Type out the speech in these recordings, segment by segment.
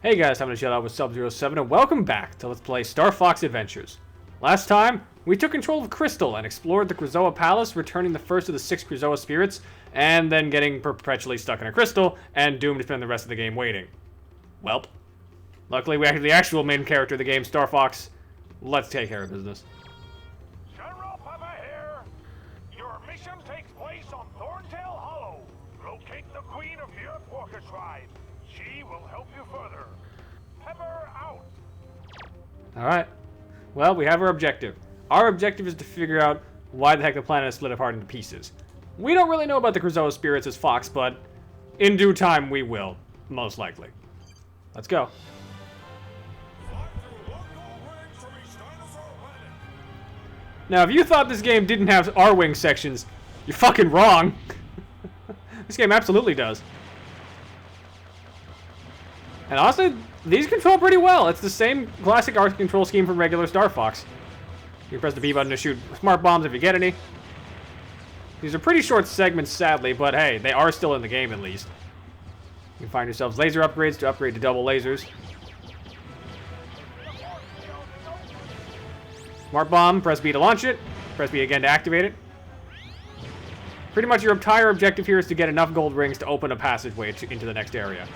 Hey guys, I'm gonna shout out with Sub-07 and welcome back to Let's Play Star Fox Adventures. Last time, we took control of Crystal and explored the Krazoa Palace, returning the first of the 6 Krazoa spirits, and then getting perpetually stuck in a crystal and doomed to spend the rest of the game waiting. Welp. Luckily, we have the actual main character of the game, Star Fox. Let's take care of business. General Pepper here. Your mission takes place on Thorntail Hollow. Locate the Queen of the Earthwalker tribe. She will help you further. Pepper out. Alright. Well, we have our objective. Our objective is to figure out why the heck the planet is split apart into pieces. We don't really know about the Krazoa spirits as Fox, but in due time we will, most likely. Let's go. Now, if you thought this game didn't have R-Wing sections, you're fucking wrong. This game absolutely does. And honestly, these control pretty well. It's the same classic art control scheme from regular Star Fox. You press the B button to shoot smart bombs if you get any. These are pretty short segments, sadly, but hey, they are still in the game at least. You can find yourselves laser upgrades to upgrade to double lasers. Smart bomb, press B to launch it. Press B again to activate it. Pretty much your entire objective here is to get enough gold rings to open a passageway into the next area.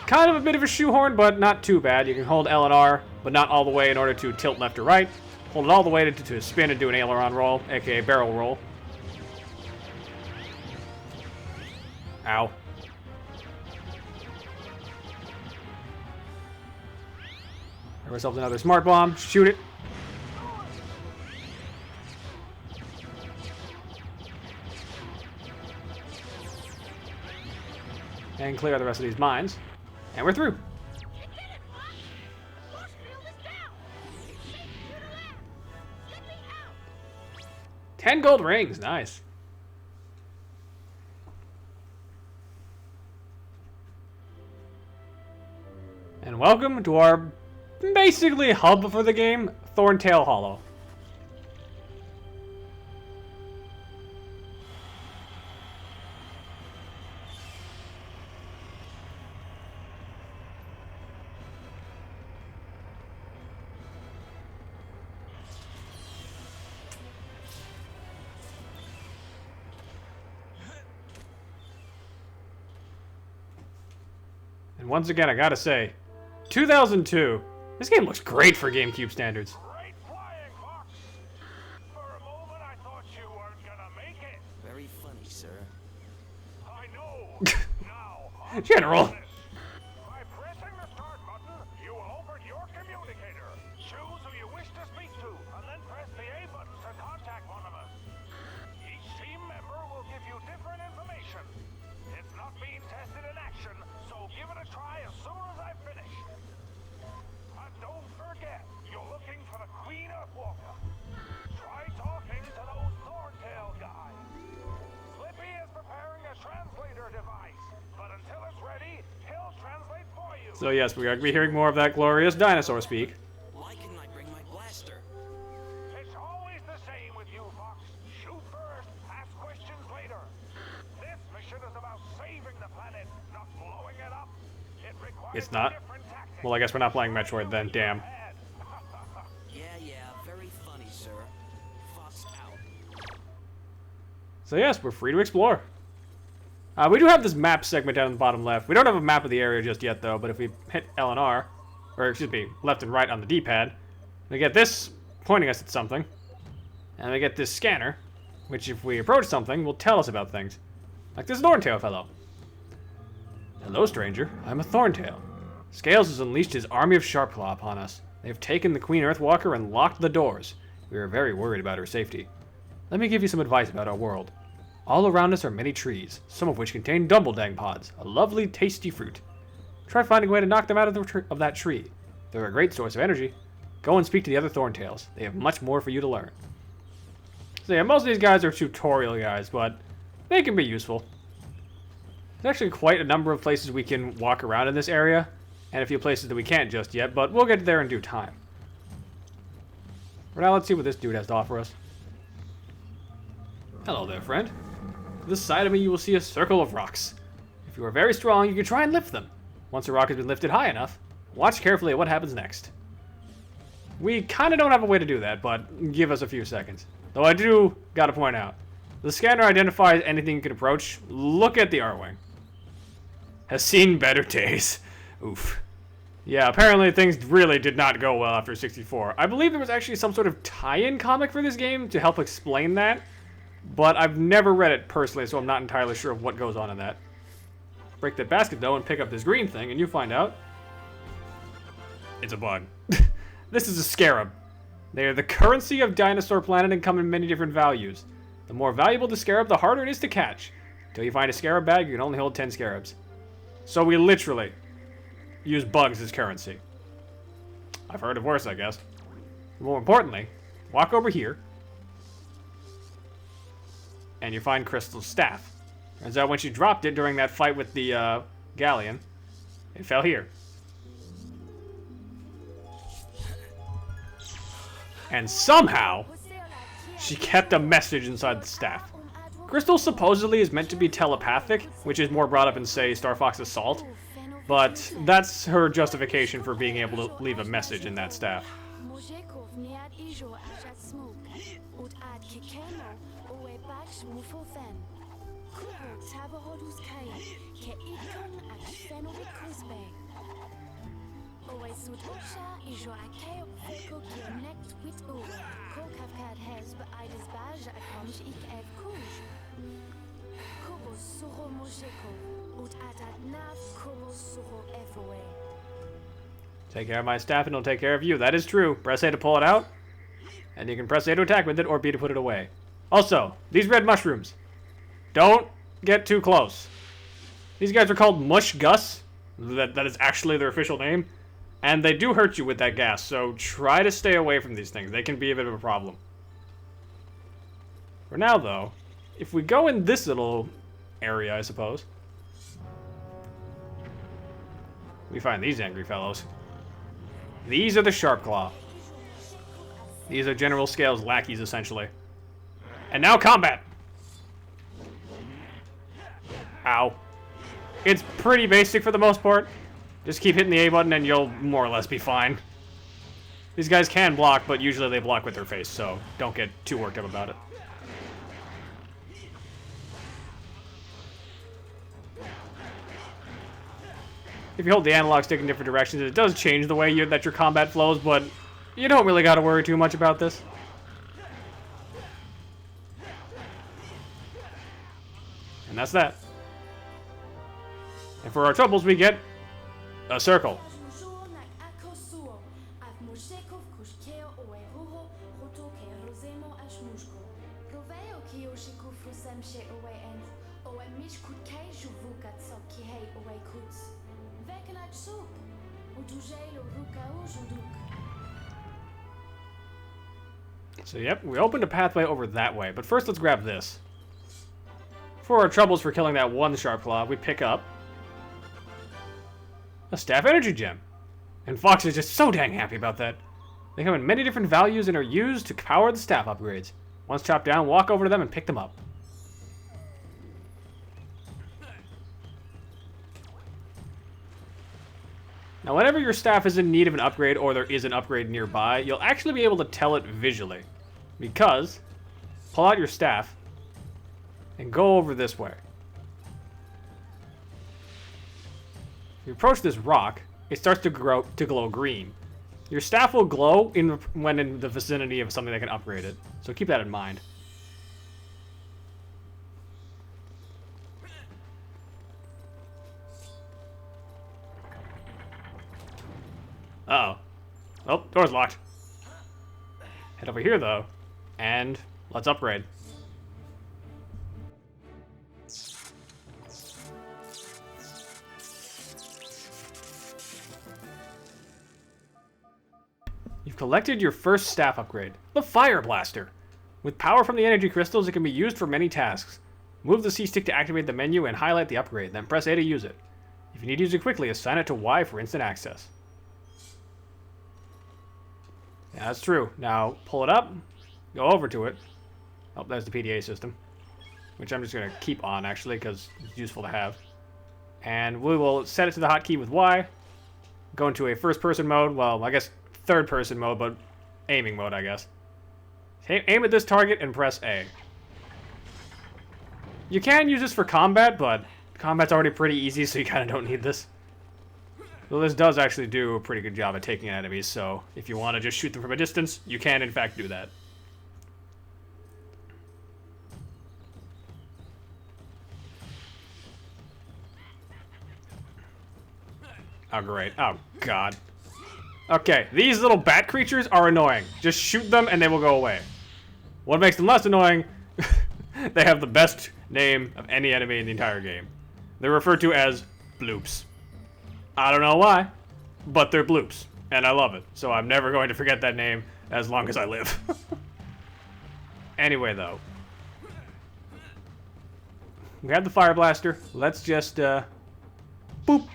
Kind of a bit of a shoehorn, but not too bad. You can hold L and R, but not all the way in order to tilt left or right. Hold it all the way to spin and do an aileron roll, aka barrel roll. Ow. Give ourselves another smart bomb. Shoot it. And clear the rest of these mines. And we're through. 10 gold rings, nice. And welcome to our basically hub for the game, Thorntail Hollow. And once again, I gotta say, 2002, this game looks great for GameCube standards. Great flying, Fox. For a moment, I thought you weren't gonna make it. Very funny, sir. I know. Now, General. by pressing the start button, you will open your communicator. Choose who you wish to speak to, and then press the A button to contact one of us. Each team member will give you different information. It's not being tested in action, so give it a try as soon as I finish. And don't forget, you're looking for the Queen Earthwalker. Try talking to those Thorntail guys. Slippy is preparing a translator device, but until it's ready, he'll translate for you. So yes, we're going to be hearing more of that glorious dinosaur speak. Why couldn't I bring my blaster? It's always the same with you, Fox. Shoot first, ask questions later. This mission is about saving the planet, not blowing it up. It requires It's not. different tactics. Well, I guess we're not playing Metroid then, damn. Yeah, very funny, sir. Fox out. So yes, we're free to explore. We do have this map segment down in the bottom left. We don't have a map of the area just yet, though, but if we hit L and R, or excuse me, left and right on the D-pad, we get this pointing us at something, and we get this scanner, which if we approach something, will tell us about things. Like this Thorntail fellow. Hello, stranger. I'm a Thorntail. Scales has unleashed his army of Sharpclaw upon us. They have taken the Queen Earthwalker and locked the doors. We are very worried about her safety. Let me give you some advice about our world. All around us are many trees, some of which contain Dumbledang pods, a lovely, tasty fruit. Try finding a way to knock them out of that tree. They're a great source of energy. Go and speak to the other Thorntails. They have much more for you to learn. So yeah, most of these guys are tutorial guys, but they can be useful. There's actually quite a number of places we can walk around in this area, and a few places that we can't just yet, but we'll get there in due time. For now, let's see what this dude has to offer us. Hello there, friend. To the side of me, you will see a circle of rocks. If you are very strong, you can try and lift them. Once the rock has been lifted high enough, watch carefully at what happens next. We kind of don't have a way to do that, but give us a few seconds. Though I do gotta point out, the scanner identifies anything you can approach. Look at the Arwing. Has seen better days. Oof. Yeah, apparently things really did not go well after 64. I believe there was actually some sort of tie-in comic for this game to help explain that, but I've never read it personally, so I'm not entirely sure of what goes on in that. Break that basket, though, and pick up this green thing, and you find out it's a bug. This is a scarab. They are the currency of Dinosaur Planet and come in many different values. The more valuable the scarab, the harder it is to catch. Until you find a scarab bag, you can only hold 10 scarabs. So we literally use bugs as currency. I've heard of worse, I guess. More importantly, walk over here, and you find Crystal's staff. Turns out when she dropped it during that fight with the galleon, it fell here. And somehow, she kept a message inside the staff. Crystal supposedly is meant to be telepathic, which is more brought up in, say, Star Fox Assault, but that's her justification for being able to leave a message in that staff. Take care of my staff and it'll take care of you. That is true. Press A to pull it out, and you can press A to attack with it or B to put it away. Also, these red mushrooms. Don't get too close. These guys are called Mush Gus. That is actually their official name. And they do hurt you with that gas, so try to stay away from these things. They can be a bit of a problem. For now, though, if we go in this little area, I suppose, we find these angry fellows. These are the Sharp Claw. These are General Scale's lackeys, essentially. And now combat! Ow. It's pretty basic for the most part. Just keep hitting the A button and you'll more or less be fine. These guys can block, but usually they block with their face, so don't get too worked up about it. If you hold the analog stick in different directions, it does change the way that your combat flows, but you don't really gotta worry too much about this. And that's that. And for our troubles, we get a circle. So yep, we opened a pathway over that way, but first let's grab this. For our troubles for killing that one Sharp Claw, we pick up a Staff Energy Gem. And Fox is just so dang happy about that. They come in many different values and are used to power the staff upgrades. Once chopped down, walk over to them and pick them up. Now, whenever your staff is in need of an upgrade or there is an upgrade nearby, you'll actually be able to tell it visually. Because, pull out your staff and go over this way. If you approach this rock, it starts to glow green. Your staff will glow when in the vicinity of something that can upgrade it, so keep that in mind. Uh-oh. Oh, door's locked. Head over here, though, and let's upgrade. You've collected your first staff upgrade, the Fire Blaster. With power from the energy crystals, it can be used for many tasks. Move the C-stick to activate the menu and highlight the upgrade, then press A to use it. If you need to use it quickly, assign it to Y for instant access. Yeah, that's true. Now, pull it up, go over to it. Oh, there's the PDA system, which I'm just going to keep on, actually, because it's useful to have. And we will set it to the hotkey with Y. Go into a first-person mode. Well, I guess third-person mode, but aiming mode, I guess. Aim at this target and press A. You can use this for combat, but combat's already pretty easy, so you kind of don't need this. Well, this does actually do a pretty good job at taking enemies, so if you want to just shoot them from a distance, you can in fact do that. Oh, great. Oh, God. Okay, these little bat creatures are annoying. Just shoot them and they will go away. What makes them less annoying, they have the best name of any enemy in the entire game. They're referred to as bloops. I don't know why, but they're bloops, and I love it. So I'm never going to forget that name as long as I live. Anyway, though. We have the fire blaster. Let's just, boop.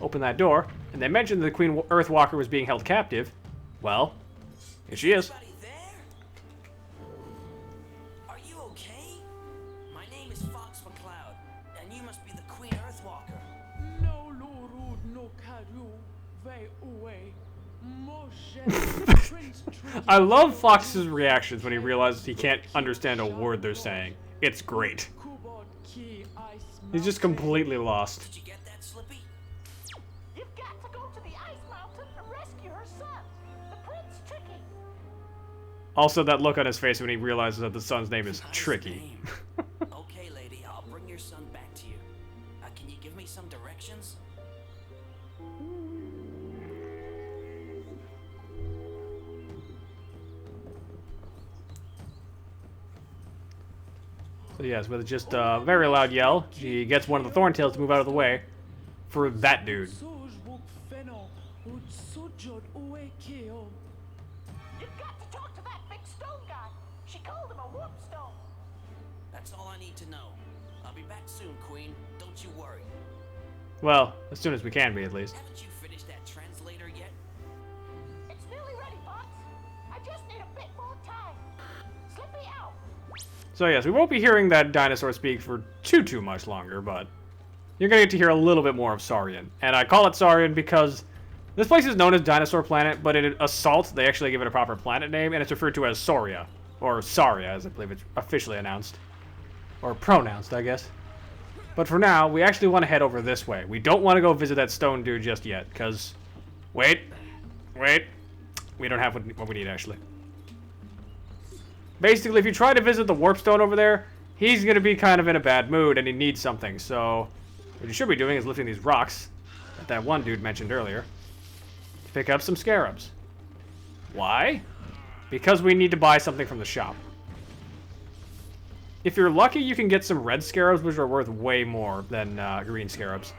Open that door. And they mentioned the Queen Earthwalker was being held captive. Well, here she is. Anybody there? Are you okay? My name is Fox McCloud, and you must be the Queen Earthwalker. No lorud no karu ve uwe Prince I love Fox's reactions when he realizes he can't understand a word they're saying. It's great. He's just completely lost. Did you get that, Slippy? You've got to go to the ice mountain and rescue her son, the Prince Tricky. Also, that look on his face when he realizes that the son's name is Nice Tricky. name. Okay, lady, I'll bring your son back to you. Can you give me some directions? So yes, with just a very loud yell, she gets one of the Thorntails to move out of the way for that dude. You've got to talk to that big stone guy. She called him a whoop stone. That's all I need to know. I'll be back soon, Queen. Don't you worry. Well, as soon as we can be, at least. Haven't you finished that translator yet? It's nearly ready, Fox. I just need a bit more time. Slippy out. So yes, we won't be hearing that dinosaur speak for too much longer, but you're going to get to hear a little bit more of Saurian. And I call it Saurian because this place is known as Dinosaur Planet, but in Assault, they actually give it a proper planet name, and it's referred to as Sauria. Or Saria, as I believe it's officially announced. Or pronounced, I guess. But for now, we actually want to head over this way. We don't want to go visit that stone dude just yet, because... Wait. We don't have what we need, actually. Basically, if you try to visit the warp stone over there, he's going to be kind of in a bad mood, and he needs something. So, what you should be doing is lifting these rocks that one dude mentioned earlier to pick up some Scarabs. Why? Because we need to buy something from the shop. If you're lucky, you can get some red Scarabs, which are worth way more than green Scarabs.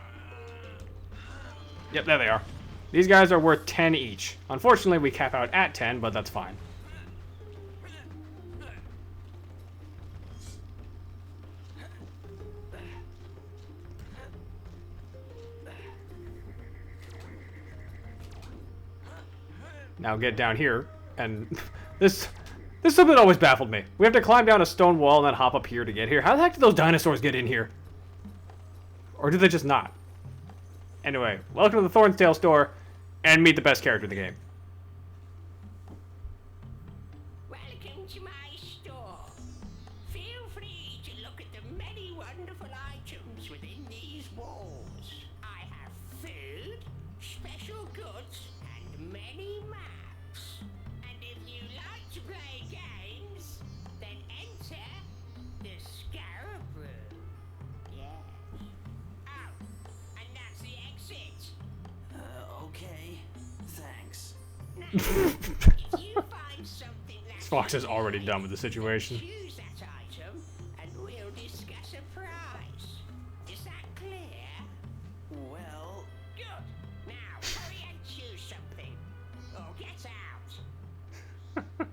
Yep, there they are. These guys are worth 10 each. Unfortunately, we cap out at 10, but that's fine. Now get down here, and this something always baffled me. We have to climb down a stone wall and then hop up here to get here. How the heck did those dinosaurs get in here? Or did they just not? Anyway, welcome to the Thorntail store, and meet the best character in the game. Welcome to my store. Feel free to look at the many wonderful items within these walls. I have food, special goods, and many maps. And if you like to play games, then enter the Scarab room. Yes. Oh, and that's the exit. Okay. Thanks. Now, if you find something that Fox is already done with the situation. choose that item, and we'll discuss a price. Is that clear? Well, Good. Now, hurry and choose something, or get out.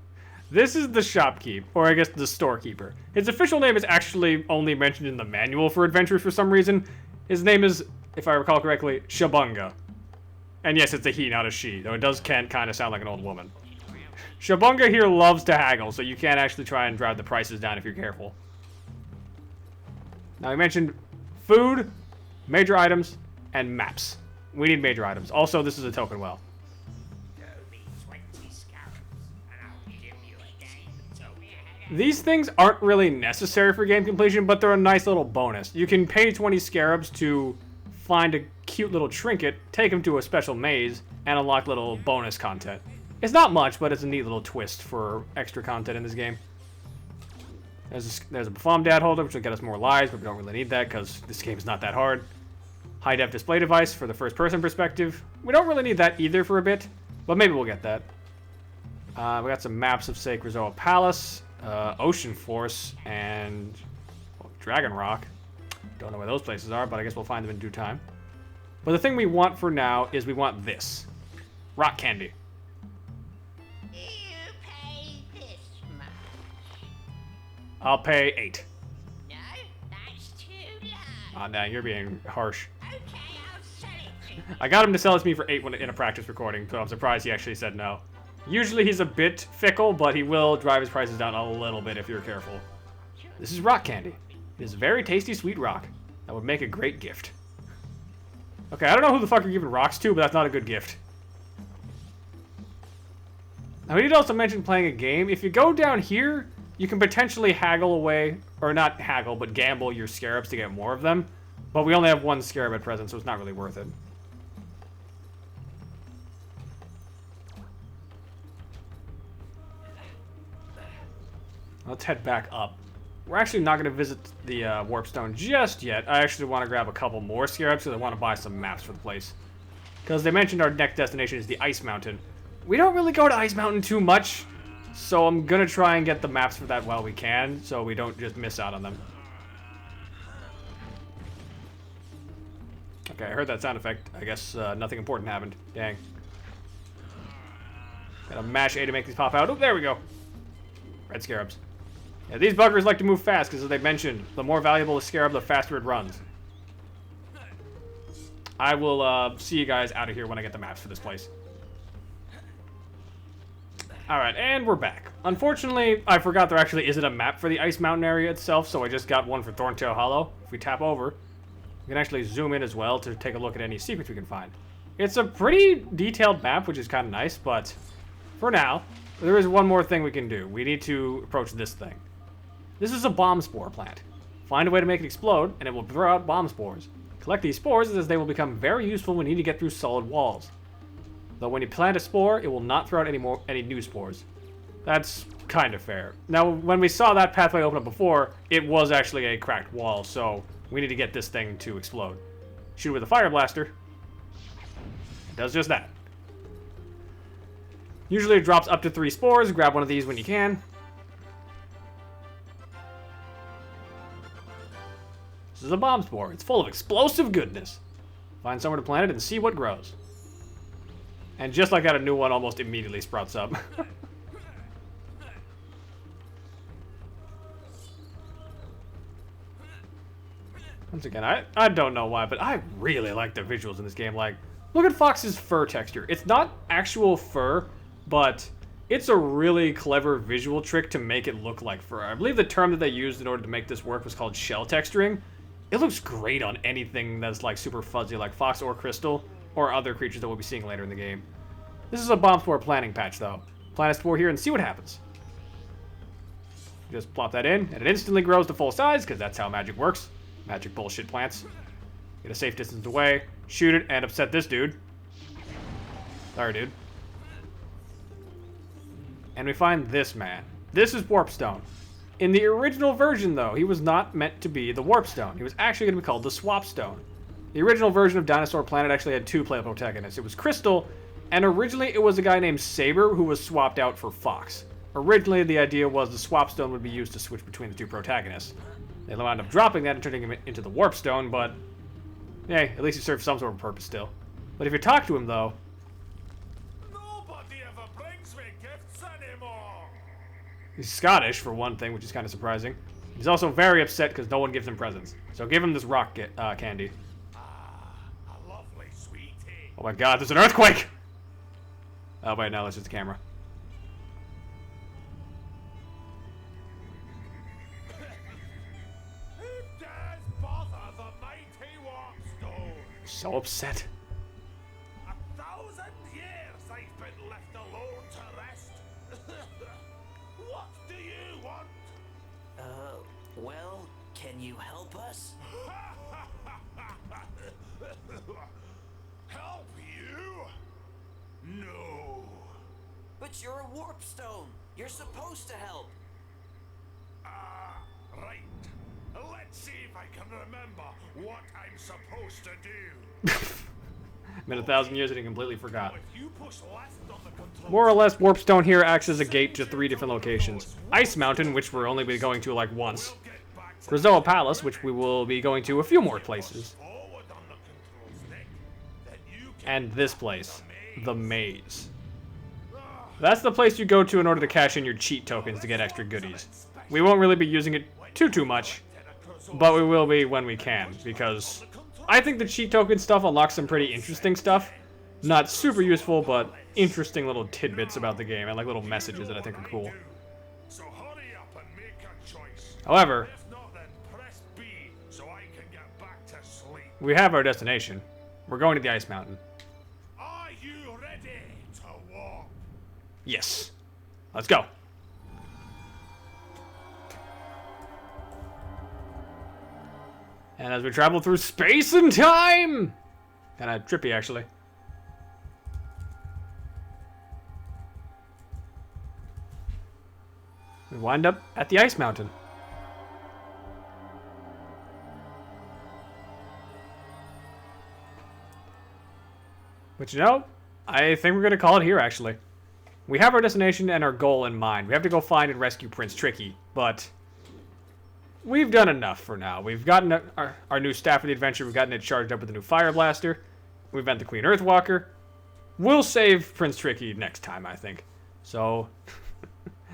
This is the shopkeep, or I guess the storekeeper. His official name is actually only mentioned in the manual for adventures for some reason. His name is, if I recall correctly, Shabunga. And yes, it's a he, not a she, though it does kind of sound like an old woman. Shabunga here loves to haggle, so you can actually try and drive the prices down if you're careful. Now, I mentioned food, Major items and maps. We need major items. Also, this is a token well. Throw me 20 scarabs, and I'll give you a game token. These things aren't really necessary for game completion, but they're a nice little bonus. You can pay 20 scarabs to find a cute little trinket, take them to a special maze, and unlock little bonus content. It's not much, but it's a neat little twist for extra content in this game. There's a Bafom Dad holder, which will get us more lives, but we don't really need that because this game is not that hard. High-def display device for the first-person perspective. We don't really need that either for a bit, but maybe we'll get that. We got some maps of, say, Grizoa Palace, Ocean Force, and Dragon Rock. Don't know where those places are, but I guess we'll find them in due time. But the thing we want for now is we want this. Rock candy. You pay this much. I'll pay 8. No, that's too low. Oh, now you're being harsh. Okay, I'll sell it to you. I got him to sell it to me for 8 in a practice recording, so I'm surprised he actually said no. Usually he's a bit fickle, but he will drive his prices down a little bit if you're careful. This is rock candy. It is a very tasty, sweet rock that would make a great gift. Okay, I don't know who the fuck you're giving rocks to, but that's not a good gift. Now, we need to also mention playing a game. If you go down here, you can potentially haggle away, or not haggle, but gamble your scarabs to get more of them. But we only have 1 scarab at present, so it's not really worth it. Let's head back up. We're actually not going to visit the Warp Stone just yet. I actually want to grab a couple more scarabs because I want to buy some maps for the place. Because they mentioned our next destination is the Ice Mountain. We don't really go to Ice Mountain too much, so I'm going to try and get the maps for that while we can, so we don't just miss out on them. Okay, I heard that sound effect. I guess nothing important happened. Dang. Gotta mash A to make these pop out. Oh, there we go. Red scarabs. Yeah, these buggers like to move fast, because as they mentioned, the more valuable the scarab, the faster it runs. I will see you guys out of here when I get the maps for this place. Alright, and we're back. Unfortunately, I forgot there actually isn't a map for the Ice Mountain area itself, so I just got one for Thorntail Hollow. If we tap over, we can actually zoom in as well to take a look at any secrets we can find. It's a pretty detailed map, which is kind of nice, but for now, there is one more thing we can do. We need to approach this thing. This is a bomb spore plant. Find a way to make it explode, and it will throw out bomb spores. Collect these spores as they will become very useful when you need to get through solid walls. Though when you plant a spore, it will not throw out any new spores. That's kind of fair. Now, when we saw that pathway open up before, it was actually a cracked wall, so we need to get this thing to explode. Shoot it with a fire blaster. It does just that. Usually it drops up to 3 spores. Grab one of these when you can. This is a bomb spore. It's full of explosive goodness. Find somewhere to plant it and see what grows. And just like that, a new one almost immediately sprouts up. Once again, I don't know why, but I really like the visuals in this game. Like, look at Fox's fur texture. It's not actual fur, but it's a really clever visual trick to make it look like fur. I believe the term that they used in order to make this work was called shell texturing. It looks great on anything that's like super fuzzy, like Fox or Crystal, or other creatures that we'll be seeing later in the game. This is a bomb spore planting patch, though. Plant a spore here and see what happens. Just plop that in, and it instantly grows to full size, because that's how magic works. Magic bullshit plants. Get a safe distance away, shoot it, and upset this dude. Sorry, dude. And we find this man. This is Warpstone. In the original version, though, he was not meant to be the Warpstone. He was actually going to be called the Swapstone. The original version of Dinosaur Planet actually had 2 playable protagonists. It was Crystal, and originally it was a guy named Saber who was swapped out for Fox. Originally, the idea was the Swapstone would be used to switch between the 2 protagonists. They wound up dropping that and turning him into the Warpstone, but hey, at least he serves some sort of purpose still. But if you talk to him, though... Nobody ever brings me gifts anymore. He's Scottish, for one thing, which is kind of surprising. He's also very upset because no one gives him presents. So give him this rock candy. A lovely sweetie. Oh my god, there's an earthquake! Oh wait, no, that's just the camera. Who dares bother the mighty Warpstone? so upset. 1,000 years I've been left alone to rest. What do you want? Well, can you help us? Help you? No. But you're a warp stone. You're supposed to help. Right. Let's see if I can remember what I'm supposed to do. Been 1,000 years and he completely forgot. If you push left on the control, More or less, Warpstone here acts as a gate to 3 different locations. Ice Mountain, which we're only be going to like once. get back to Krazoa Palace, which we will be going to a few more places. forward on the control stick, then you can And this place, the maze. That's the place you go to in order to cash in your cheat tokens to get extra goodies. We won't really be using it too much, but we will be when we can, because I think the cheat token stuff unlocks some pretty interesting stuff. Not super useful, but interesting little tidbits about the game, and like little messages that I think are cool. So hurry up and make a choice. However, If not, then press B so I can get back to sleep. we have our destination. We're going to the Ice Mountain. Are you ready to walk? Yes. Let's go. And as we travel through space and time! Kinda trippy, actually. We wind up at the Ice Mountain. But you know, I think we're gonna call it here, actually. We have our destination and our goal in mind. We have to go find and rescue Prince Tricky, but we've done enough for now. We've gotten our new staff of the adventure. We've gotten it charged up with a new fire blaster. We've met the Queen Earthwalker. We'll save Prince Tricky next time, I think. So,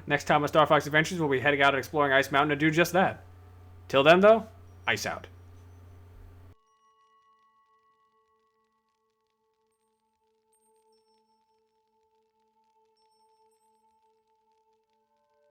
next time on Star Fox Adventures, we'll be heading out and exploring Ice Mountain to do just that. Till then, though, ice out.